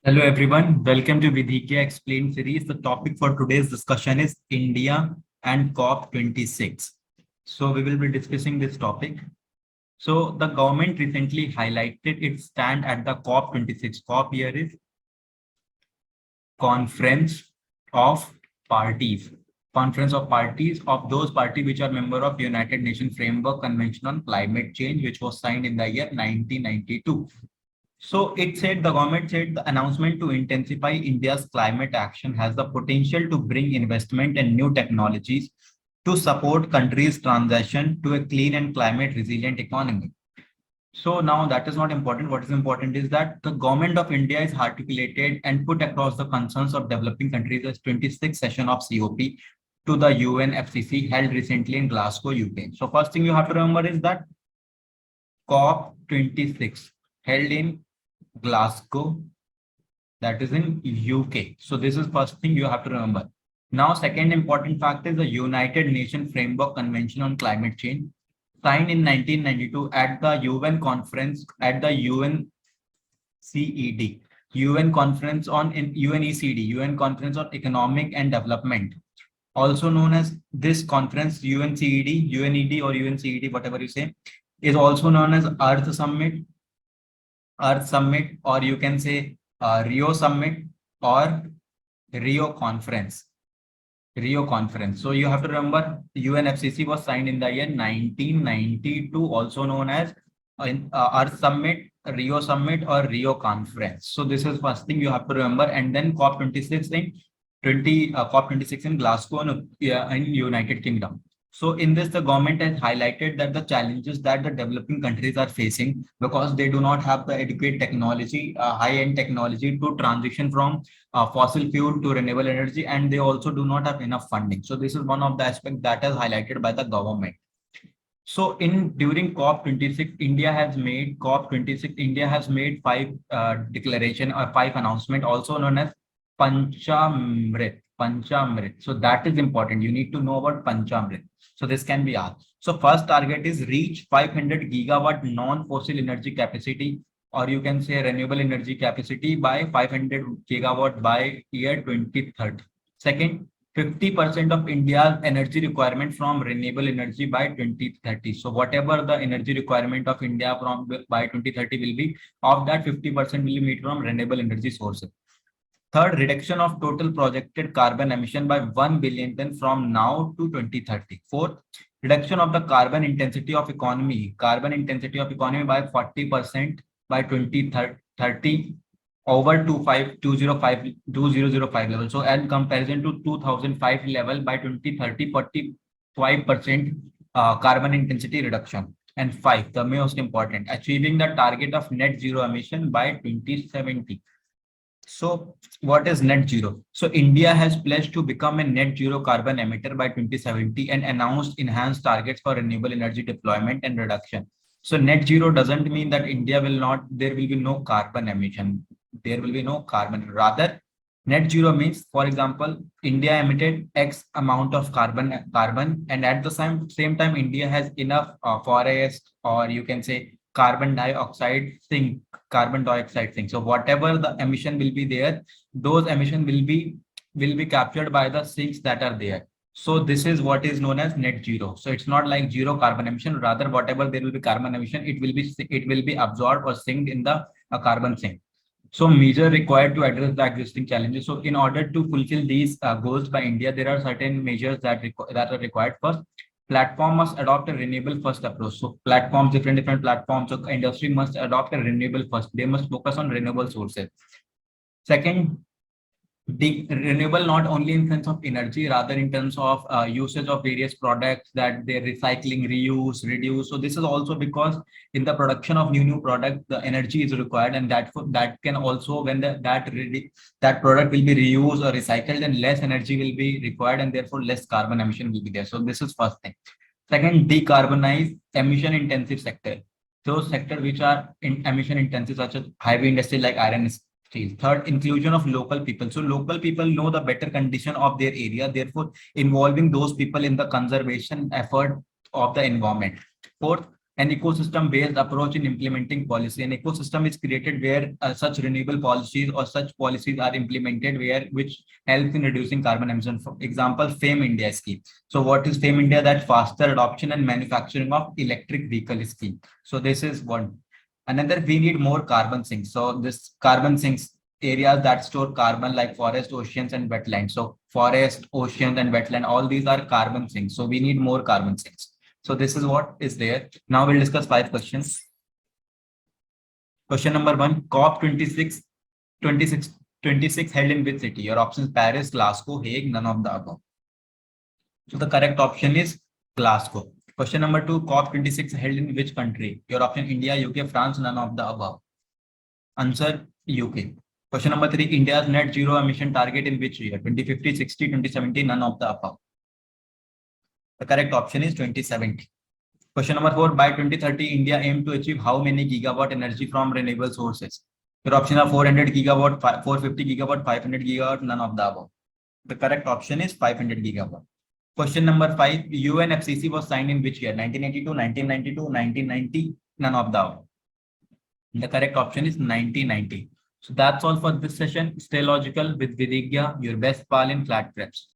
Hello everyone, welcome to Vidhigya Explained Series. The topic for today's discussion is India and COP26. So we will be discussing this topic. So the government recently highlighted its stand at the COP26. COP here is Conference of Parties. Conference of Parties of those parties which are member of United Nations Framework Convention on Climate Change, which was signed in the year 1992. So the government said the announcement to intensify India's climate action has the potential to bring investment and new technologies to support countries' transition to a clean and climate resilient economy. So now that is not important. What is important is that the government of India is articulated and put across the concerns of developing countries as 26th session of COP to the UNFCCC held recently in Glasgow, UK. So first thing you have to remember is that COP26 held in Glasgow, that is in UK. So this is first thing you have to remember. Now, second important fact is the United Nations Framework Convention on Climate Change, signed in 1992 at the UN conference at the UNCED, UN Conference on UNECD, UN Conference on Economic and Development, also known as this conference UNCED, UNED or UNCED, whatever you say, is also known as Earth Summit, or you can say Rio Summit or Rio Conference. Rio Conference. So you have to remember UNFCCC was signed in the year 1992, also known as Earth Summit, Rio Summit or Rio Conference. So this is first thing you have to remember. And then COP26 in Glasgow in United Kingdom. So in this, the government has highlighted that the challenges that the developing countries are facing because they do not have the adequate technology, high-end technology to transition from fossil fuel to renewable energy, and they also do not have enough funding. So this is one of the aspects that is highlighted by the government. So during COP26, India has made five declaration or five announcement, also known as Panchamrit. So that is important. You need to know about Panchamrit. So this can be asked. So first target is reach 500 gigawatt non-fossil energy capacity, or you can say renewable energy capacity by 500 gigawatt by year 2030. Second, 50% of India's energy requirement from renewable energy by 2030. So whatever the energy requirement of India from by 2030 will be, of that 50% will be made from renewable energy sources. Third, reduction of total projected carbon emission by 1 billion ton from now to 2030. Fourth, reduction of the carbon intensity of economy by 40% by 2030 over 2005 level. So in comparison to 2005 level, by 2030, 45% carbon intensity reduction. And five, the most important, achieving the target of net zero emission by 2070. So what is net zero? So India has pledged to become a net zero carbon emitter by 2070 and announced enhanced targets for renewable energy deployment and reduction. So net zero doesn't mean that there will be no carbon emission. There will be no carbon. Rather, net zero means, for example, India emitted X amount of carbon, and at the same time, India has enough forest, or you can say carbon dioxide sink. So whatever the emission will be there, those emission will be captured by the sinks that are there. So this is what is known as net zero. So it's not like zero carbon emission. Rather, whatever there will be carbon emission, it will be absorbed or sinked in the carbon sink. So measures required to address the existing challenges. So in order to fulfill these goals by India, there are certain measures that are required. First, platform must adopt a renewable first approach. So platforms, different platforms. So industry must adopt a renewable first. They must focus on renewable sources. Second, renewable not only in terms of energy, rather in terms of usage of various products that they're recycling, reuse, reduce. So this is also because in the production of new product, the energy is required, and that can also, when that product will be reused or recycled, then less energy will be required, and therefore less carbon emission will be there. So this is first thing. Second, decarbonize emission intensive sector. Those sectors which are emission intensive, such as heavy industry like iron. Third, inclusion of local people. So local people know the better condition of their area, therefore involving those people in the conservation effort of the environment. Fourth, An ecosystem-based approach in implementing policy. An ecosystem is created where such renewable policies or such policies are implemented which helps in reducing carbon emission. For example, FAME India scheme. So what is FAME India? That faster adoption and manufacturing of electric vehicle scheme. So this is one. Another, we need more carbon sinks. So this carbon sinks, areas that store carbon like forest, oceans, and wetlands. So forest, oceans, and wetland, all these are carbon sinks. So we need more carbon sinks. So this is what is there. Now we'll discuss 5 questions. Question number 1, COP 26 held in which city? Your options: Paris, Glasgow, Hague, none of the above. So the correct option is Glasgow. Question number 2, COP 26 held in which country? Your option: India, UK, France, none of the above. Answer: UK. Question number 3, India's net zero emission target in which year? 2050, 60, 2070, none of the above. The correct option is 2070. Question number 4, by 2030, India aimed to achieve how many gigawatt energy from renewable sources? Your option are 400 gigawatt, 450 gigawatt, 500 gigawatt, none of the above. The correct option is 500 gigawatt. Question number 5, UNFCCC was signed in which year? 1982, 1992, 1990, none of the above. The correct option is 1990. So that's all for this session. Stay logical with Vidhigya, your best pal in CLAT Preps.